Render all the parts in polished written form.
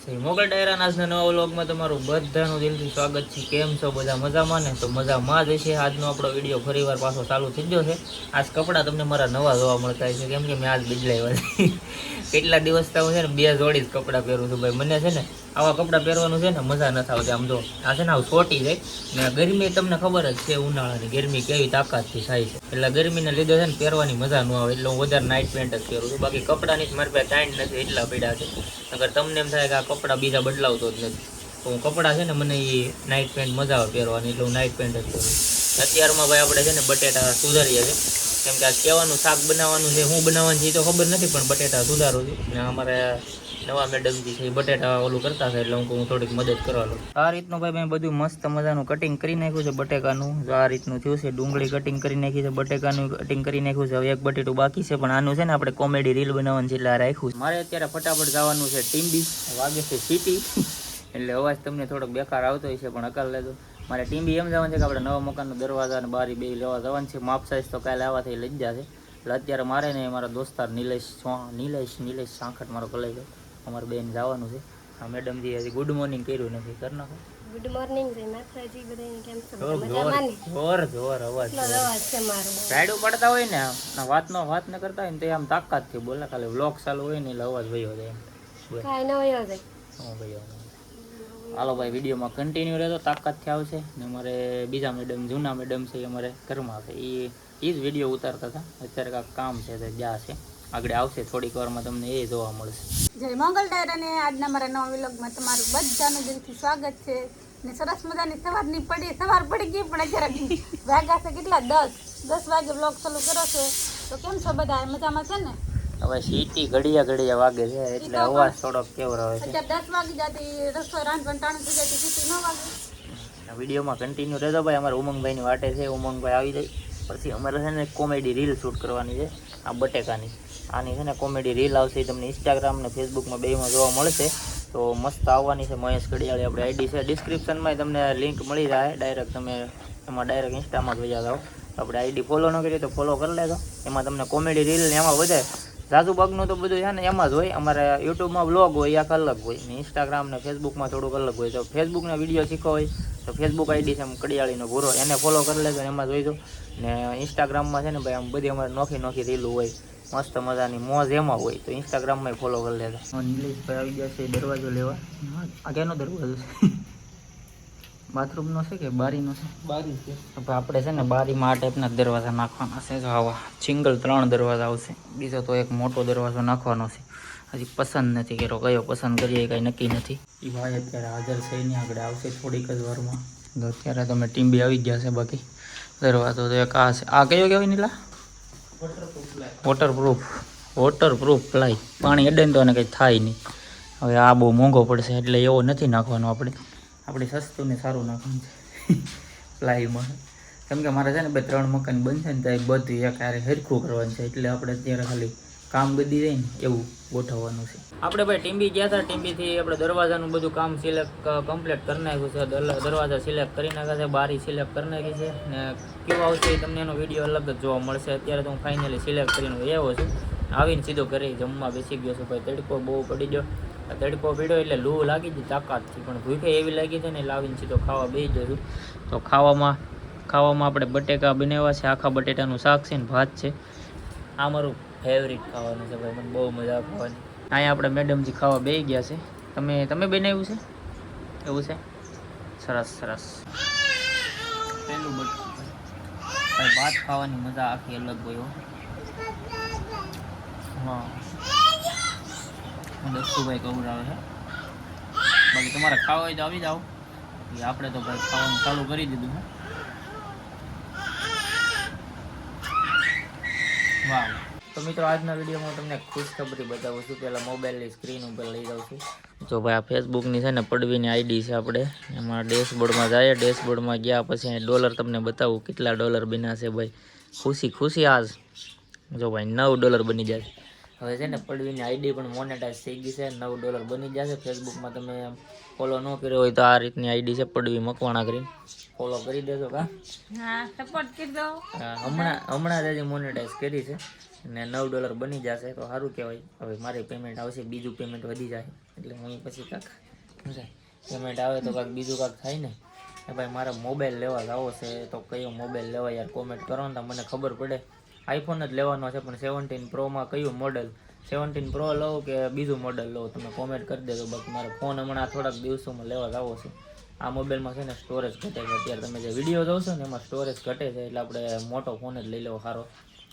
મોગલ ડાયરાના આજના નવા વ્લોગમાં તમારું બધાનું દિલથી સ્વાગત છે। કેમ છો બધા મજામાં ને? તો મજામાં જ છે। આજનો આપણો વિડીયો ફરીવાર પાછો ચાલુ થઈ ગયો છે। આજ કપડાં તમને મારા નવા જોવા મળતા છે, કેમ કે મેં આજ બદલાવ્યા છે। કેટલા દિવસથી હું છે ને 2 જોડી જ કપડાં પહેરું છું ભાઈ। મને છે ને આવા કપડાં પહેરવાનું છે ને મજા નથી આવતી। આમ જો આ છે ને આવું છોટી જાય ને, ગરમી તમને ખબર જ છે, ઉનાળાની ગરમી કેવી તાકાતથી થાય છે, એટલે ગરમીને લીધે છે ને પહેરવાની મજા ન આવે, એટલે હું વધારે નાઇટ પેન્ટ જ પહેરું છું। બાકી કપડાની જ મારી પાસે ટાઈમ નથી, એટલા પડ્યા છે। અગર તમને એમ થાય કે આ કપડાં બીજા બદલાવતો જ નથી, તો હું કપડાં છે ને મને એ નાઇટ પેન્ટ મજા આવે પહેરવાની, એટલે હું નાઇટ પેન્ટ જ પહેરું। અત્યારમાં ભાઈ આપણે છે ને બટેટા સુધારીએ છીએ, કેમ કે આ કહેવાનું શાક બનાવવાનું છે, હું બનાવવાનું છે એ તો ખબર નથી, પણ બટેટા સુધારું છું ને અમારે નવા મેડમજી છે એ બટેટા ઓલું કરતા છે, એટલે હું થોડીક મદદ કરવા લઉં। આ રીતનું ભાઈ મેં બધું મસ્ત મજાનું કટિંગ કરી નાખ્યું છે બટેકાનું। જો આ રીતનું થયું છે, ડુંગળી કટિંગ કરી નાખી છે, બટેકાનું કટિંગ કરી નાખ્યું છે। હવે એક બટેટું બાકી છે, પણ આનું છે ને આપણે કોમેડી રીલ બનાવવાનું છે એટલે આ રાખ્યું છે। મારે અત્યારે ફટાફટ જવાનું છે ટીમ્બી, વાગે છે સિટી, એટલે અવાજ તમને થોડોક બેકાર આવતો હોય છે, પણ અકાલ લેજો। મારે ટીમ્બી એમ જવાનું છે કે આપણે નવા મકાનનો દરવાજા અને બારી બે લેવા જવાનું છે। માપ સાઈઝ તો કાલે આવવાથી લઈ જ જશે, એટલે અત્યારે મારે ને મારા દોસ્તાર નિલેશ સાંખટ મારો કલાઈ ગયો, અમારે બેન જવાનું છે। આ મેડમજી હજી ગુડ મોર્નિંગ કર્યું નથી, કરી નાખો ગુડ મોર્નિંગ જય માતાજી બધાને। કેમ છો? જોર અવાજ છે મારો, રાઈડ પડતા હોય ને વાત ન કરતા હોય ને તો આમ તાકાતથી બોલે, ખાલી વ્લોગ ચાલુ હોય ને એટલે અવાજ વયો જાય, કાઈ ન વયો જાય। હું ભાઈ હાલો ભાઈ વિડીયોમાં કન્ટિન્યુ રહેતો, તાકાતથી આવશે ને। અમારે બીજા મેડમ જૂના મેડમ છે, અમારે ઘરમાં છે, એ જ વિડીયો ઉતારતા હતા। અત્યારે કાંઈક કામ છે તો જ્યાં છે, આગળ આવશે થોડીક વારમાં, તમને એ જોવા મળશે। જય મોગલ ડાયરાને આજના મારા નવા વ્લોગમાં તમારું બધાનું દિલથી સ્વાગત છે ને। સરસ મજાની સવાર પડી ગઈ, પણ અત્યારે વાગ્યા છે કેટલા 10 વાગે વ્લોગ ચાલુ કરો છો, તો કેમ છો બધા? મજામાં છે ને? હવે સીટી ઘડિયા વાગે છે, એટલે અવાજ થોડોક કેવો રહે છે। અત્યારે 10 વાગી જતી, રસોઈ રાંધવાનું ટાણું થઈ જતી, સીટી ન વાગે। વિડીયોમાં કન્ટિન્યુ રહેજો ભાઈ, અમારે ઉમંગભાઈની વાટે છે, ઉમંગભાઈ આવી જાય પછી અમારે છે ને કોમેડી રીલ શૂટ કરવાની છે આ બટેકાની। આની છે ને કોમેડી રીલ આવશે, તમને ઇન્સ્ટાગ્રામ ને ફેસબુકમાં બેમાં જોવા મળશે, તો મસ્ત આવવાની છે। મહેશ કડિયાળી આપણી આઈડી છે, ડિસ્ક્રિપ્શનમાં તમને લિંક મળી જાય, ડાયરેક્ટ તમે એમાં ડાયરેક્ટ ઇન્સ્ટામાં જ વયા જાઓ। આપણે આઈડી ફોલો ન કરીએ તો ફોલો કરી લેજો, એમાં તમને કોમેડી રીલ ને એમાં વધારે ઝાઝુ બાગનું તો બધું છે ને એમાં જ હોય। અમારે યુટ્યુબમાં બ્લોગ હોય એક અલગ હોય ને, ઇન્સ્ટાગ્રામ ને ફેસબુકમાં થોડુંક અલગ હોય। તો ફેસબુકના વિડીયો શીખવા હોય તો ફેસબુક આઈડી છે કડિયાળીનો ભૂરો, એને ફોલો કરી લેજો, એમાં જોઈ દો ને। ઇન્સ્ટાગ્રામમાં છે ને ભાઈ આમ બધી અમારે નોખી રીલું હોય, મસ્ત મજાની મોજ એમાં હોય, તો ઇન્સ્ટાગ્રામમાં ફોલો કરી લેજો। નિલેશભાઈ આવી ગયા છે દરવાજો લેવા। આ કેનો દરવાજો છે? બાથરૂમનો છે કે બારીનો છે? બારી છે। આપણે છે ને બારીમાં આ ટાઈપના દરવાજા નાખવાના છે, જો આવા સિંગલ 3 દરવાજા આવશે, બીજો તો એક મોટો દરવાજો નાખવાનો છે। હજી પસંદ નથી કર્યો, કયો પસંદ કરીએ કાંઈ નક્કી નથી। એ ભાઈ અત્યારે હાજર છે નહીં, આગળ આવશે થોડીક જ વારમાં। તો અત્યારે તમે ટીમ્બી આવી ગયા છે, બાકી દરવાજો તો એક આ છે। આ કયો કહેવાય નીલા? વોટરપ્રૂફ પ્લાય, પાણી અડે ને તો એને કંઈ થાય નહીં। હવે આ બહુ મોંઘો પડશે, એટલે એવો નથી નાખવાનો, આપણે સસ્તું ને સારું નાખવાનું છે પ્લાયમાં, કેમ કે મારે છે ને 2-3 મકાન બનશે ને તો એ બધું એક હારે હરખું કરવાનું છે, એટલે આપણે અત્યારે ખાલી કામ ગદી જાય ને એવું ગોઠવવાનું છે। આપણે ભાઈ ટીમ્બી ગયા હતા, ટીમ્બીથી આપણે દરવાજાનું બધું કામ કમ્પ્લીટ કરી નાખ્યું છે। દરવાજા સિલેક્ટ કરી નાખ્યા છે, બારી સિલેક્ટ કરી નાખી છે ને કેવું આવશે તમને એનો વિડીયો અલગ જ જોવા મળશે। અત્યારે તો હું ફાઇનલી સિલેક્ટ કરીને આવ્યો છું, આવીને સીધો ઘરે જમવા બેસી ગયો છું ભાઈ। તડકો બહુ પડી ગયો, તડકો પડ્યો એટલે લૂ લાગી હતી તાકાતથી, પણ ભૂખે એવી લાગી છે ને, લાવીને સીધો ખાવા બેસી ગયો છું। તો ખાવામાં આપણે બટેકા બનાવ્યા છે, આખા બટેટાનું શાક છે ને ભાત છે। આ મારું ફેવરિટ ખાવાનું છે ભાઈ, મને બહુ મજા આવે ખાવાની। અહીંયા આપણે મેડમજી ખાવા બેસી ગયા છે। તમે બનાવ્યું છે એવું છે? સરસ। પહેલું બટેકું ભાઈ, ભાત ખાવાની મજા આખી અલગ હોય। હા, દસુભાઈ કવરાવે છે, બાકી તમારે ખાવા હોય તો આવી જાઓ। આપણે તો ભાઈ ખાવાનું ચાલુ કરી દીધું છે। વાહ। તો મિત્રો આજના વિડીયોમાં તમને ખુશખબરી બતાવું છું। પહેલાં મોબાઈલની સ્ક્રીન ઉપર લઈ જાઉં છું। જો ભાઈ આ ફેસબુકની છે ને પડવીની આઈડી છે, આપણે એમાં ડેશબોર્ડમાં જઈએ, ડેશબોર્ડમાં ગયા પછી ડોલર તમને બતાવું કેટલા ડોલર બન્યા છે ભાઈ। ખુશી આજ જો ભાઈ $9 બની જાય। હવે છે ને પડવીની આઈડી પણ મોનેટાઈઝ થઈ ગઈ છે, $9 બની જશે। ફેસબુકમાં તમે ફોલો ન કર્યો હોય તો આ રીતની આઈડી છે પડવી મકવાણા કરીને ફોલો કરી દેજો। હા, સપોર્ટ કરી દો। હમણાં જ મોનેટાઈઝ કરી છે ને $9 બની જશે, તો સારું કહેવાય। હવે મારી પેમેન્ટ આવશે, બીજું પેમેન્ટ વધી જાય એટલે હું પછી કાંક શું થાય પેમેન્ટ આવે તો કાંક બીજું કાંક થાય ને કે ભાઈ મારે મોબાઈલ લેવા જાવો છે તો કયો મોબાઈલ લેવા યાર કોમેન્ટ કરો ને તો મને ખબર પડે. આઈફોન જ લેવાનો છે પણ 17 પ્રોમાં કયું મોડલ 17 પ્રો લઉં કે બીજું મોડલ લઉં તમે કોમેન્ટ કરી દેજો. બાકી મારે ફોન હમણાં થોડાક દિવસોમાં લેવા જાવો છે. આ મોબાઈલમાં છે ને સ્ટોરેજ ઘટે છે. અત્યારે તમે જે વિડીયો જોશો ને એમાં સ્ટોરેજ ઘટે છે એટલે આપણે મોટો ફોન જ લઈ લેવો સારો.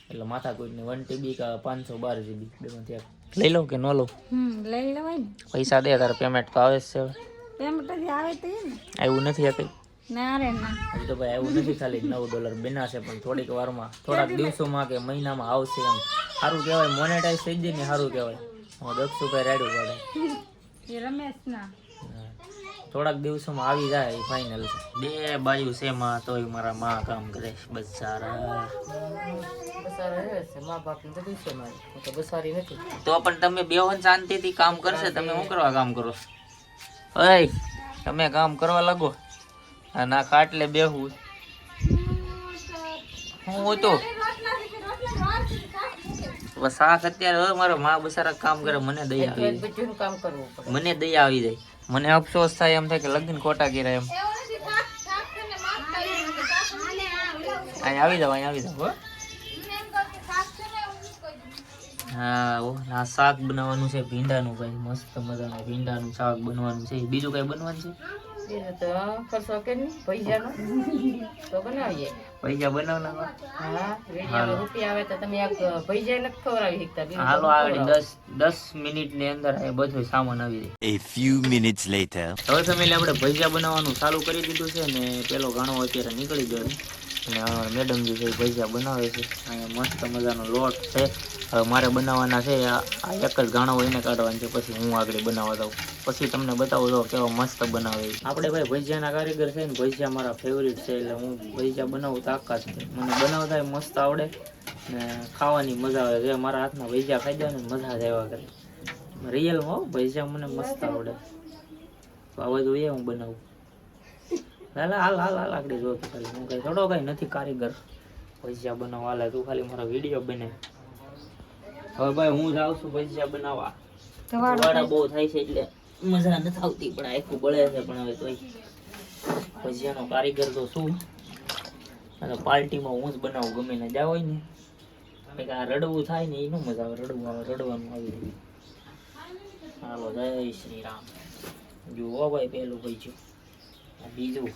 એટલે માથાકૂટની 1 TB કે 512 GB બેમાંથી એક લઈ લઉં કે ન લઉં? લઈ લેવાય ને. પૈસા દે તારે પેમેન્ટ તો આવે જ છે. પેમેન્ટ જ આવે તો ને. આવ્યું નથી આ કંઈ? ના રે ના. હજી તો ભાઈ આવ્યું નથી. ખાલી $9 બન્યા છે પણ થોડીક વારમાં થોડાક દિવસોમાં કે મહિનામાં આવશે એમ. સારું કહેવાય મોનેટાઈઝ થઈ જાય ને સારું કહેવાય. હું 10 રૂપિયા રાડ્યું પડે એ રમેશ ના થોડાક દિવસોમાં આવી જાય એ ફાઇનલ છે. બે બાજુ છે માં તોય મારા માં કામ કરે છે બસારા. તો પણ તમે બેવન શાંતિથી કામ કરશે. તમે શું કરવા કામ કરો? ઓય તમે કામ કરવા લાગો. આ ના ખાટલે બેહું હું તો શાક અત્યારે હવે મારા માં બસારા કામ કરે. મને દયા આવી જાય. મને દયા આવી જાય. મને અફસોસ થાય એમ થાય કે લગ્ન ખોટા કર્યા એમ. અહીં આવી જાવ અહીં આવી જાવ. હા આ શાક બનાવવાનું છે ભીંડાનું. ભાઈ મસ્ત મજાનું ભીંડાનું શાક બનવાનું છે. બીજું કઈ બનવાનું છે? પૈસા બનાવવાના. હાલો આગળ 10 મિનિટની અંદર એ બધું સામાન આવી જાય. A few minutes later. હવે ફેમિલી આપણે ભજીયા બનાવવાનું ચાલુ કરી દીધું છે ને પેલો ઘણો અત્યારે નીકળી ગયો અને મેડમ જે છે ભજીયા બનાવે છે. અહીંયા મસ્ત મજાનો લોટ છે. હવે મારે બનાવવાના છે આ એક જ ઘાણો એને કાઢવાનું છે. પછી હું આગળ બનાવવા દઉં. પછી તમને બતાવું દો કેવા મસ્ત બનાવે. આપણે ભાઈ ભજીયાના કારીગર છે ને ભજીયા મારા ફેવરિટ છે એટલે હું ભજીયા બનાવું તાકાત છે. મને બનાવતા મસ્ત આવડે ને ખાવાની મજા આવે. જે મારા હાથના ભજીયા ખાઈ જાય ને મજા જ આવ્યા કરે. રિયલમાં ભજીયા મને મસ્ત આવડે. તો આવા જોઈએ હું બનાવું. હાલ હાલ હાલ હાલ આગળ જો ખાલી હું કઈ થોડો કઈ નથી કારીગર ભજીયા બનાવવા. હાલે તું ખાલી મારો વિડીયો બને. હવે ભાઈ હું જાઉં છું ભજીયા બનાવવા. વાડા બહુ થાય છે એટલે મજા નથી આવતી પણ આખું બળે છે. પણ હવે તોય ભજીયાનો કારીગર તો શું અને પાર્ટીમાં હું જ બનાવું. ગમે ને જાવ હોય ને કંઈક આ રડવું થાય ને એ ન મજા આવે. રડવું આવે રડવાનું આવી રહ્યું. હાલો જય શ્રી રામ. જુઓ ભાઈ પેલું ભજીયું બીજું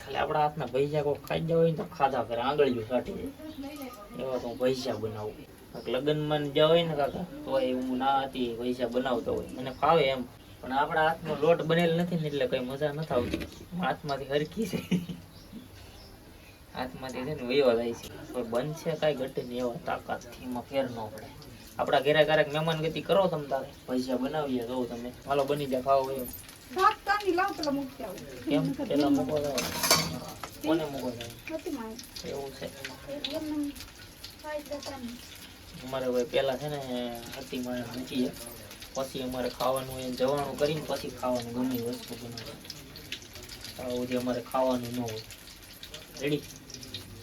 ખાલી આપણા હાથના ભજીયા કોઈ ખાઈ જાય હોય ને તો ખાધા કરે આંગળીઓ કાઢી જાય એવા તો ભજીયા બનાવું. લગ્નમાં જ્યાં હોય ને કાકા તો હું ના હતી ભજીયા બનાવતો હોય મને ફાવે એમ. પણ આપણા હાથનો લોટ બનેલ નથી ને એટલે કઈ મજા નથી આવતી. હાથમાંથી હરકી છે હાથમાંથી છે ને વયો જાય છે. પણ બનશે કાંઈ ઘટે ને એવા તાકાતથી એમાં ફેર ન પડે. આપણા ઘરે ક્યારેક મહેમાન ગતિ કરો તમે તારે ભજીયા બનાવીએ જોઉં તમે હાલો બની જાય ખાવ એમ. કેમ પેલા મૂકો કોને મૂકો એવું છે? અમારે ભાઈ પેલા છે ને હતી મારે મૂકીએ પછી અમારે ખાવાનું એ જવાનું કરીને પછી ખાવાનું ગમે વસ્તુ બનાવે. આવું જે અમારે ખાવાનું ન હોય. Ready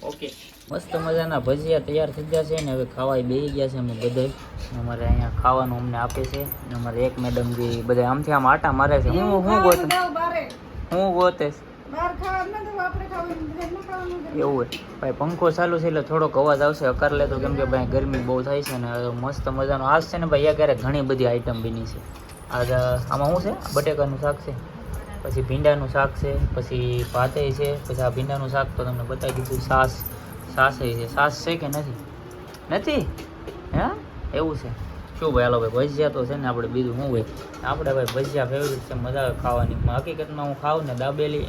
okay. મસ્ત મજાના ભજીયા તૈયાર થઈ ગયા છે ને હવે ખાવાય બેસી ગયા છે અમે બધે. અમારે અહીંયા ખાવાનું અમને આપે છે. અમારે એક મેડમ જે બધા આમથી આમ આટા મારે છે. હું ગોતે એવું હોય ભાઈ. પંખો ચાલુ છે એટલે થોડોક અવાજ આવશે. અકાર લેતો કેમ કે ભાઈ ગરમી બહુ થાય છે ને મસ્ત મજાનો આજ છે ને ભાઈ ક્યારેક ઘણી બધી આઈટમ બની છે. આજ આમાં શું છે? બટેકાનું શાક છે, પછી ભીંડાનું શાક છે, પછી ભાતે છે, પછી આ ભીંડાનું શાક તો તમને બતાવી દીધું. છાશ છે. છાશ છે કે નથી? નથી હે એવું છે શું ભાઈ? હાલો ભાઈ ભજીયા તો છે ને આપણે બીજું શું હોય આપણે ભાઈ ભજીયા ફેવરિટ છે. મજા આવે ખાવાની. હકીકતમાં હું ખાઉં ને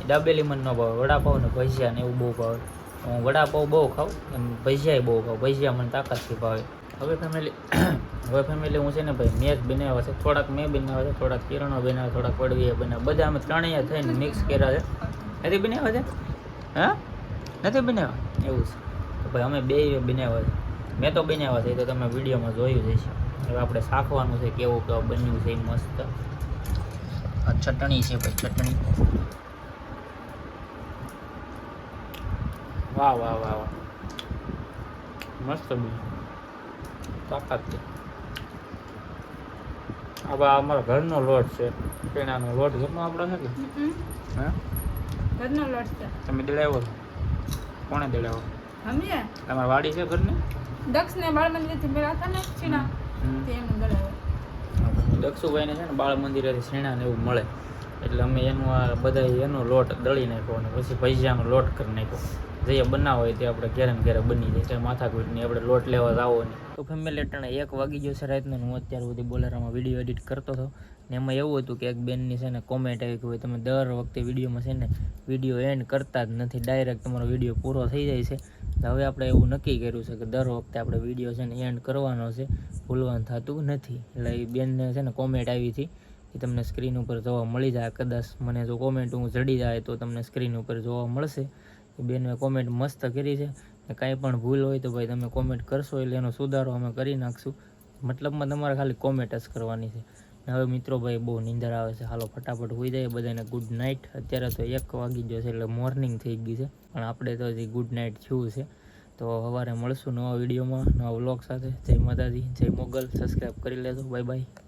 દાબેલી મને ન ભાવે. વડાપાઉં ને ભજીયા ને એવું બહુ ભાવે. હું વડાપાઉં બહુ ખાઉં એમ ભજીયા બહુ ખાઉં. ભજીયા મને તાકાતથી ભાવે. હવે ફેમિલી હું છે ને ભાઈ મેં જ બનાવ્યા છે. થોડાક મેં બનાવ્યા છે, થોડાક કિરણો બનાવ્યા, થોડાક પડવીએ બનાવ્યા. બધા અમે ત્રણેય થઈને મિક્સ કર્યા છે. નથી બનાવ્યા છે? હા નથી બનાવ્યા એવું છે તો ભાઈ અમે બે બનાવ્યા છે. મેં તો બનાવ્યા છે તો તમે વિડીયોમાં જોયું જ હશે. હવે આપણે શાખવાનું છે કેવું બન્યું છે. મસ્ત ચટણી છે ભાઈ ચટણી. વાહ વાહ વાહ વાહ મસ્ત બન્યું તાકાત છે. હવે આ અમારા ઘરનો લોટ છે પેણાનો લોટ ઘરનો આપણો છે કે હા ઘરનો લોટ છે. તમે દળાવ્યો છો? કોણે દળાવ્યો? અમે તમારી વાડી છે ઘરની? દક્ષ ને બાળ મંદિરથી મેળા હતા ને છીણા તે એનું દળાવ્યો. દક્ષુભાઈને છે ને બાળ મંદિરેથી શેણા ને એવું મળે એટલે અમે એનું આ બધા એનો લોટ દળી નાખ્યો અને પછી ભજીયાનો લોટ કરી નાખ્યો. જે બનાવો હોય તે આપણે ઘેરે ને ઘેરે બની જાય ત્યાં માથાકૂટની આપણે લોટ લેવા જ આવો નહીં. તો ફેમિલી અટાણે 1 વાગી ગયો છે રાતનો. હું અત્યાર સુધી બોલેરામાં વિડીયો એડિટ કરતો હતો ને એમાં એવું હતું કે એક બેનની છે ને કોમેન્ટ આવી કે ભાઈ તમે દર વખતે વિડીયોમાં છે ને વિડીયો એન્ડ કરતા જ નથી, ડાયરેક્ટ તમારો વિડીયો પૂરો થઈ જાય છે. તો હવે આપણે એવું નક્કી કર્યું છે કે દર વખતે આપણે વિડીયો છે ને એન્ડ કરવાનો છે, ભૂલવાનું થતું નથી. એટલે એ બેનને છે ને કોમેન્ટ આવી હતી એ તમને સ્ક્રીન ઉપર જોવા મળી જાય. કદાચ મને જો કોમેન્ટ હું જડી જાય તો તમને સ્ક્રીન ઉપર જોવા મળશે. એ બેને કોમેન્ટ મસ્ત કરી છે. કાંઈ પણ ભૂલ હોય તો ભાઈ તમે કોમેન્ટ કરશો એટલે એનો સુધારો અમે કરી નાખશું. મતલબમાં તમારે ખાલી કોમેન્ટ જ કરવાની છે. હવે મિત્રો ભાઈ બહુ નીંદર આવે છે, હાલો ફટાફટ હોઈ જાય. બધાને ગુડ નાઇટ. અત્યારે તો 1 વાગી ગયો છે એટલે મોર્નિંગ થઈ ગઈ છે, પણ આપણે તો હજી ગુડ નાઇટ થયું છે. તો સવારે મળશું નવા વિડીયોમાં નવા વ્લોગ સાથે. જય માતાજી, જય મોગલ. સબસ્ક્રાઈબ કરી લેજો. Bye bye.